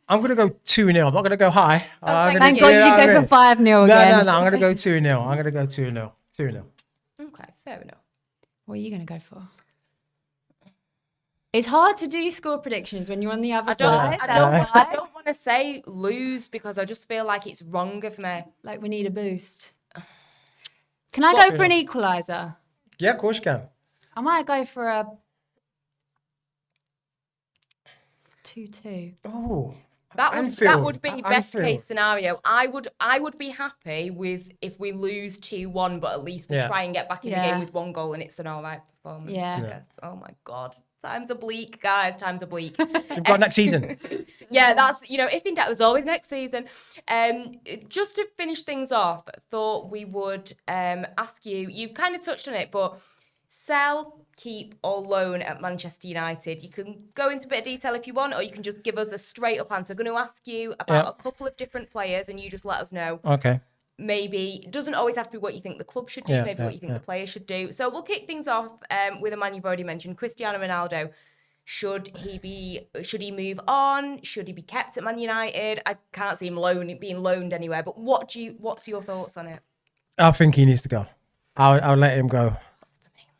I'm going to go 2-0. I'm not going to go high. Thank God you didn't go for 5-0 again. No, I'm going to go 2-0. 2-0. Okay, fair enough. What are you going to go for? It's hard to do score predictions when you're on the other side. I don't want to say lose because I just feel like it's wronger for me. Like we need a boost. Can I go for an equaliser? Yeah, of course you can. I might go for a 2-2. Oh, that would be best case scenario. I would be happy with if we lose 2-1, but at least we try and get back in the game with 1 goal and it's an all right performance. Yeah. Oh my God. Times are bleak, guys. Times are bleak. We've got next season. Yeah, that's, if in doubt, there's always next season. Just to finish things off, thought we would ask you kind of touched on it, but sell, keep or loan at Manchester United. You can go into a bit of detail if you want, or you can just give us a straight up answer. I'm going to ask you about a couple of different players and you just let us know. Okay. Maybe it doesn't always have to be what you think the club should do, maybe what you think the players should do. So we'll kick things off with a man you've already mentioned, Cristiano Ronaldo. Should he move on? Should he be kept at Man United? I can't see him being loaned anywhere, but what's your thoughts on it? I think he needs to go. I'll let him go.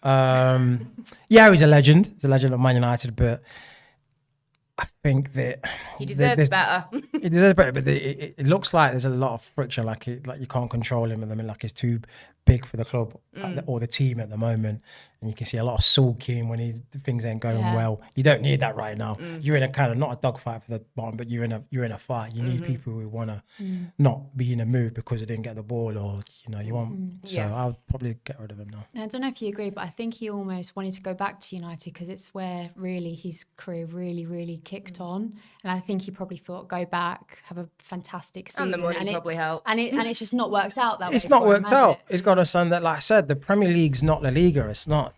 He's a legend. He's a legend of Man United, but I think that he deserves better. He deserves better, but it looks like there's a lot of friction. Like you can't control him, and I mean, like he's too big for the club or the team at the moment. And you can see a lot of sulking when things ain't going well. You don't need that right now. You're in a kind of not a dogfight for the bottom, but you're in a fight. You need people who want to not be in a mood because they didn't get the ball, or you want. So I'll probably get rid of him now. I don't know if you agree, but I think he almost wanted to go back to United because it's where really his career really kicked on. And I think he probably thought, go back, have a fantastic season, and the money probably helped. And it's just not worked out that way. It's not worked out. It's got a son that, like I said, the Premier League's not La Liga. It's not.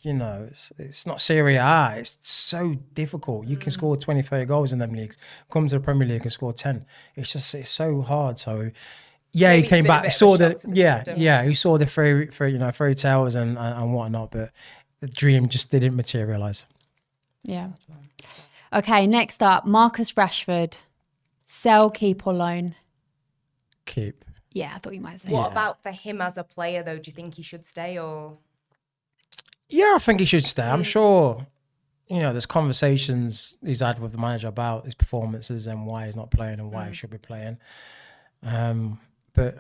It's not Serie A. It's so difficult. You can score 20, 30 goals in them leagues. Come to the Premier League and score 10. It's so hard. So, maybe he came back. He saw he saw the fairy tales and whatnot, but the dream just didn't materialise. Yeah. Okay, next up, Marcus Rashford. Sell, keep or loan? Keep. Yeah, I thought you might say. What about for him as a player, though? Do you think he should stay or...? Yeah, I think he should stay. I'm sure, there's conversations he's had with the manager about his performances and why he's not playing and why he should be playing. But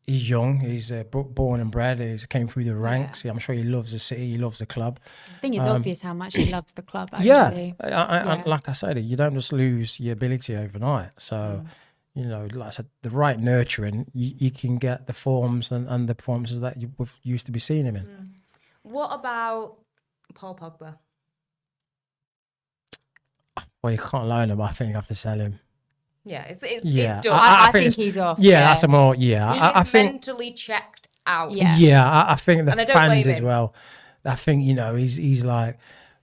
he's young. He's born and bred. He came through the ranks. I'm sure he loves the city. He loves the club. I think it's obvious how much he loves the club, actually. Yeah. Like I said, you don't just lose your ability overnight. So, you know, like I said, the right nurturing, you can get the forms and the performances that you used to be seeing him in. What about Paul Pogba? Well, you can't loan him. I think you have to sell him. Yeah, it's Yeah, done. I think he's off. Yeah, that's a more. Yeah, He's I think mentally checked out. Yeah. Yeah, I think the And I don't fans blame as him. well. I think, you know, he's like,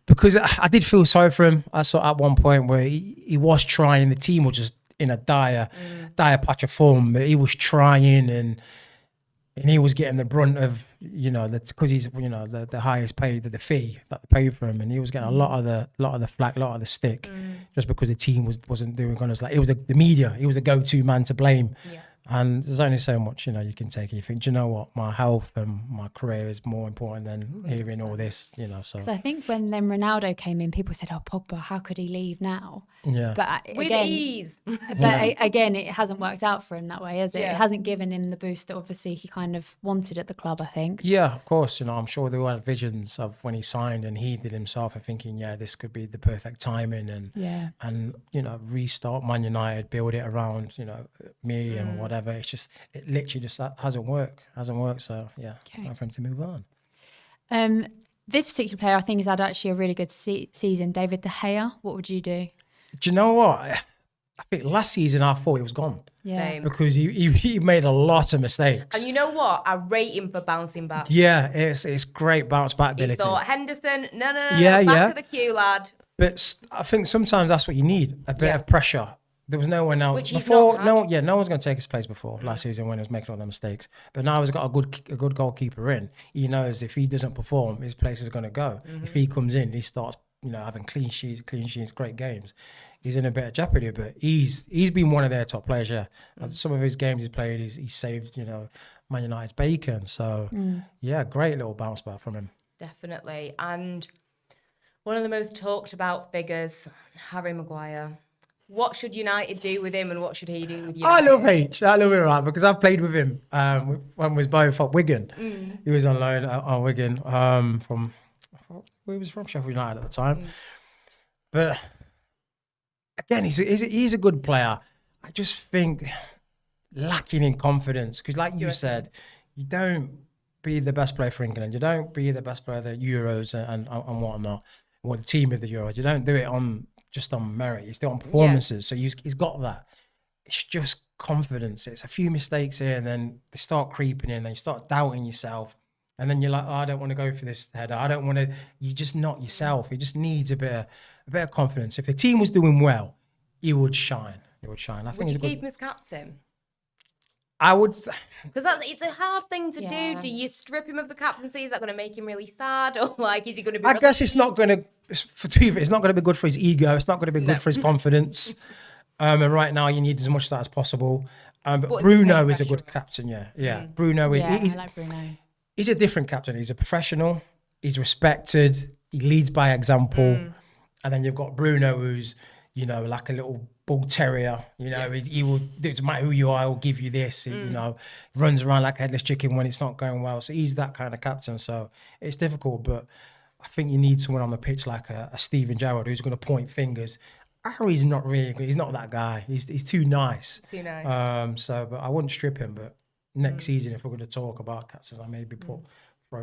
because I did feel sorry for him. I saw at one point where he was trying. The team was just in a dire patch of form. But he was trying and he was getting the brunt of, you know, because he's, you know, the highest paid, the fee that they paid for him, and he was getting a lot of the flack, a lot of the stick, just because the team wasn't doing honors. Like it was the media, he was the go-to man to blame. Yeah. And there's only so much, you know, you can take. You think, do you know what? My health and my career is more important than hearing all this, you know. So Because I think when then Ronaldo came in, people said, "Oh, Pogba, how could he leave now?" yeah, But With again, ease. again, it hasn't worked out for him that way, has it? Yeah. It hasn't given him the boost that obviously he kind of wanted at the club, I think. yeah, of course. You know, I'm sure there were visions of when he signed and he did himself and thinking, yeah, this could be the perfect timing and you know, restart Man United, build it around, you know, me and whatever. It's just, it literally just hasn't worked. So yeah, it's time for him to move on. This particular player, I think, has had actually a really good season. David De Gea, what would you do? Do you know what? I think last season I thought he was gone. Yeah. Same. Because he made a lot of mistakes. And you know what? I rate him for bouncing back. Yeah, it's great bounce back He ability. thought, Henderson, no, Yeah, back yeah. of the queue, lad. But I think sometimes that's what you need, a bit of pressure. There was no one else Which he's before. not had. No one's going to take his place before last season when he was making all the mistakes. But now he's got a good goalkeeper in. He knows if he doesn't perform, his place is going to go. If he comes in, he starts, you know, having clean sheets, great games. He's in a bit of jeopardy, but he's been one of their top players. Yeah, some of his games he's played, he's saved, you know, Man United's bacon. So yeah, great little bounce back from him. Definitely. And one of the most talked about figures, Harry Maguire. What should United do with him and what should he do with United? I love him, right? Because I've played with him when we was both at Wigan. He was on loan at Wigan from where was he from? Sheffield United at the time. But again, he's a good player. I just think lacking in confidence because, like you said, you don't be the best player for England. You don't be the best player at the Euros and whatnot, or the team of the Euros. You don't do it just on merit. You do it on performances. So he's got that. It's just confidence. It's a few mistakes here, and then they start creeping in, and you start doubting yourself. And then you're like, oh, I don't want to go for this header. I don't want to. You're just not yourself. He just needs a bit of confidence. If the team was doing well, he would shine. I think Would you keep him as captain? I would. Because it's a hard thing to do. Do you strip him of the captaincy? Is that going to make him really sad, or like is he going to be? I guess it's not going to. It's not going to be good for his ego. It's not going to be good for his confidence. And right now, you need as much of that as possible. But Bruno is a good captain. Yeah. Bruno. I like Bruno. He's a different captain. He's a professional. He's respected. He leads by example. And then you've got Bruno, who's, you know, like a little bull terrier. You know, he will, it doesn't matter who you are, he'll give you this. You know, runs around like a headless chicken when it's not going well. So he's that kind of captain. So it's difficult, but I think you need someone on the pitch like a Steven Gerrard who's going to point fingers. Harry's not really good. He's not that guy. He's too nice. Too nice. But I wouldn't strip him. But next season, if we're going to talk about captains, I maybe throw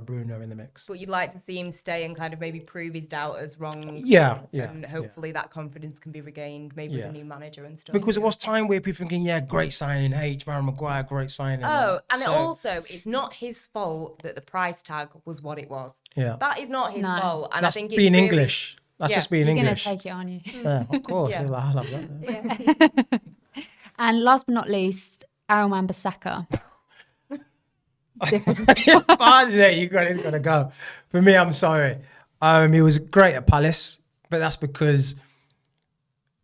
Bruno in the mix. But you'd like to see him stay and kind of maybe prove his doubters wrong. Yeah. And hopefully that confidence can be regained, maybe with a new manager and stuff. Because it was time where people thinking, great signing, Harry Maguire, great signing. It's not his fault that the price tag was what it was. Yeah. That is not his fault. And that's I think it's being really, English. That's just being You're English. You're going to take it, aren't you? Yeah, of course. I love that. And last but not least, Aaron Wan-Bissaka. You got to go. For me, I'm sorry. He was great at Palace, but that's because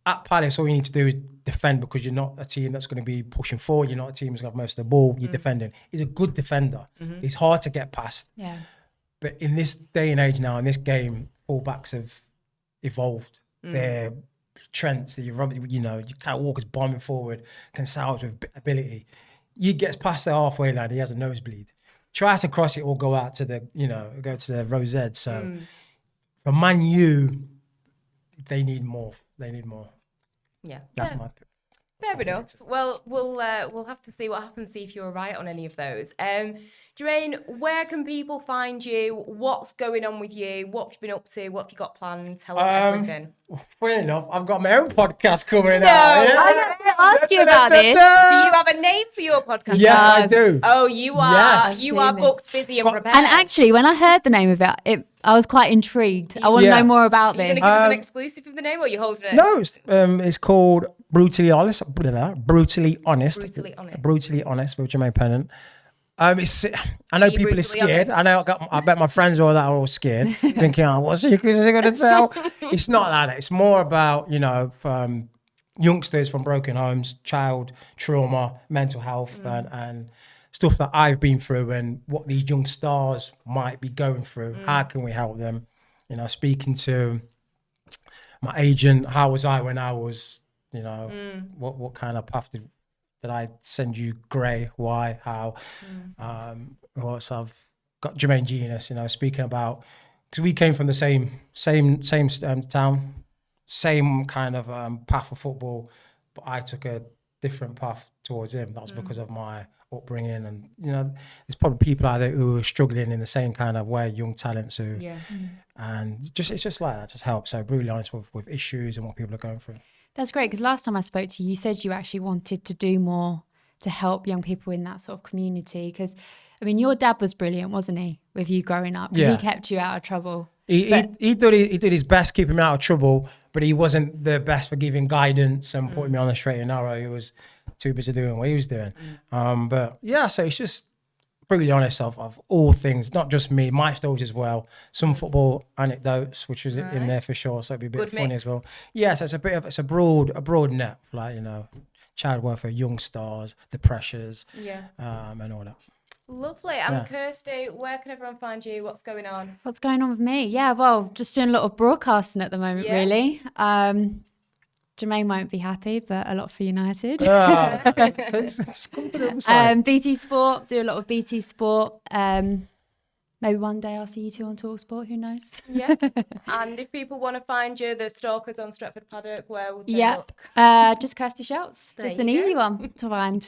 at Palace, all you need to do is defend because you're not a team that's going to be pushing forward. You're not a team that's got most of the ball. You're defending. He's a good defender. He's hard to get past. Yeah. But in this day and age now, in this game, fullbacks have evolved. They're Trents that you can't walk as bombing forward, can salvage with ability. He gets past the halfway line, he has a nosebleed. Tries to cross it or go out to the rosette. So for Man U, they need more. Yeah. That's my pick. Fair enough. Well, we'll have to see what happens, see if you're right on any of those. Jermaine, where can people find you? What's going on with you? What have you been up to? What have you got planned? Tell us everything. Funny enough, I've got my own podcast coming out. No, Yeah. I was going to ask you about this. Do you have a name for your podcast? Yes, I do. Oh, you are. Yes. You are booked, busy, and prepared. And actually, when I heard the name of it, I was quite intrigued. I want to know more about Are you this. going to give us an exclusive of the name, or are you holding it? No, it's called Brutally Honest. Brutally Honest. Brutally Honest. Brutally Honest with Jermaine Pennant. I know people are brutally scared. honest? I bet my friends are all scared, thinking, "Oh, what's he going to tell?" It's not like that. It's more about youngsters from broken homes, child trauma, mental health, and stuff that I've been through, and what these young stars might be going through. How can we help them? Speaking to my agent, how was I when I was, what kind of path did I send you? Grey, why, how? So I've got Jermaine Genius, speaking about, because we came from the same town, same kind of path of football, but I took a different path towards him. That was because of my upbringing, and there's probably people out there who are struggling in the same kind of way, young talents who, and it's just like that, just helps. So brutally honest with issues and what people are going through. That's great, because last time I spoke to you, you said you actually wanted to do more to help young people in that sort of community. Because, I mean, your dad was brilliant, wasn't he, with you growing up? Because he kept you out of trouble. He did his best keeping me out of trouble, but he wasn't the best for giving guidance and putting me on the straight and narrow. He was too busy doing what he was doing. But yeah, so it's just brutally honest of all things, not just me, my stories as well. Some football anecdotes, which was in there for sure. So it'd be a bit Good funny mix. as well. Yeah, so it's a broad net, like, child welfare, young stars, the pressures, and all that. Lovely. And Kirsty, where can everyone find you? What's going on? What's going on with me? Yeah, well, just doing a lot of broadcasting at the moment, really. Jermaine won't be happy, but a lot for United. Just come to the other side. BT Sport, do a lot of BT Sport. Maybe one day I'll see you two on TalkSport, who knows? Yeah. And if people want to find you, the stalkers on Stretford Paddock, where would they look? Just Kirsty Schultz. There Just you an go. easy one to find.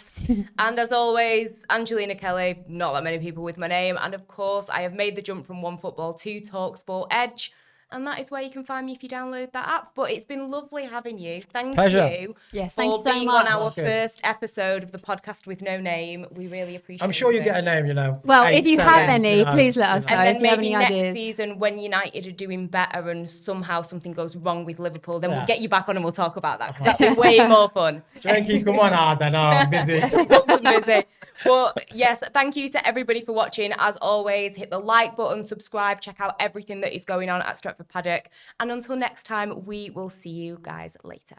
And as always, Angelina Kelly, not that many people with my name. And of course, I have made the jump from OneFootball to TalkSport Edge. And that is where you can find me if you download that app. But it's been lovely having you. Thank you Yes, for thank you so being much. on our Okay. first episode of the podcast with no name. We really appreciate it. I'm sure you get a name, Well, 8, if you 7, have any, please let us know. And then if you have maybe any next ideas. season, when United are doing better and somehow something goes wrong with Liverpool, then we'll get you back on and we'll talk about that. 'Cause that'll be way more fun. Janky, come on, I don't know, I'm busy. Busy. But yes, thank you to everybody for watching. As always, hit the like button, subscribe, check out everything that is going on at Stretford Paddock. And until next time, we will see you guys later.